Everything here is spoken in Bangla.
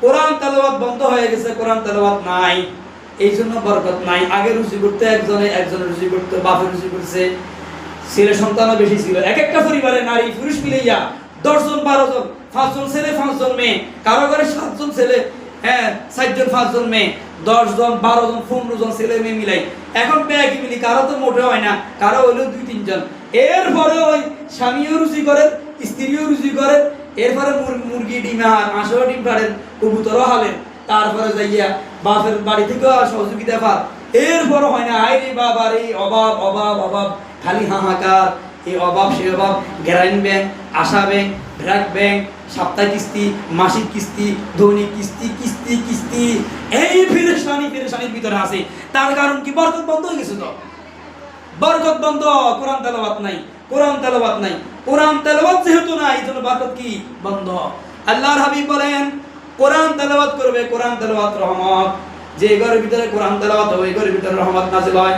কোরআন তেলাওয়াত বন্ধ হয়ে গেছে, কোরআন তেলাওয়াত নাই, এই জন্য বরকত নাই। আগে রুজি করতে একজনে রুজি করতে, বাপে রুজি করছে, ছেলে সন্তানও বেশি ছিল। এক একটা পরিবারে নারী পুরুষ মিলাইয়া 10 জন 12 জন, 5 জন ছেলে 5 জন মেয়ে, কারো ঘরে 7 জন ছেলে, 4 জন 5 জন মেয়ে, 10 জন 12 জন 15 জন ছেলে মেয়ে মিলাই। এখন ব্যাগই মিলি, কারো তো মোটে হয় না, কারো হইলো 2-3 জন। এরপরে ওই স্বামীও রুজি করে, স্ত্রীও রুজি করে, এরপরে মুরগি ডিম আর মাংসও ডিম পাড়েন, কবুতরও হালেন, তারপরে যাইয়া বাপের বাড়ি থেকেও সহযোগিতা পার। এরপর হয় না, আইরে বাবার এই অভাব অভাব অভাব, খালি হাহাকার, এই অভাব সে অভাব, গ্রামীণ ব্যাংক, আশা ব্যাংক, ব্র্যাক ব্যাংক, সাপ্তাহিক কিস্তি, মাসিক কিস্তি, দৈনিক কিস্তি, কিস্তি কিস্তি, এই পেরেশানির ভিতরে আছে। তার কারণ কি? বরকত বন্ধ হয়ে গেছে। তো বরকত বন্ধ, কোরআন তেলাওয়াত নাই, কোরআন তেলাওয়াত নাই, কোরআন তেলাওয়াত যেহেতু নাই, এই জন্য বরকত কি? বন্ধ। আল্লাহর হাবিব বলেন, কোরআন তেলাওয়াত করবে, কোরআন তেলাওয়াত রহমত, যে ঘরের ভিতরে কোরআন তেলাওয়াত হবে, এই ঘরের ভিতরে রহমত নাযিল হয়।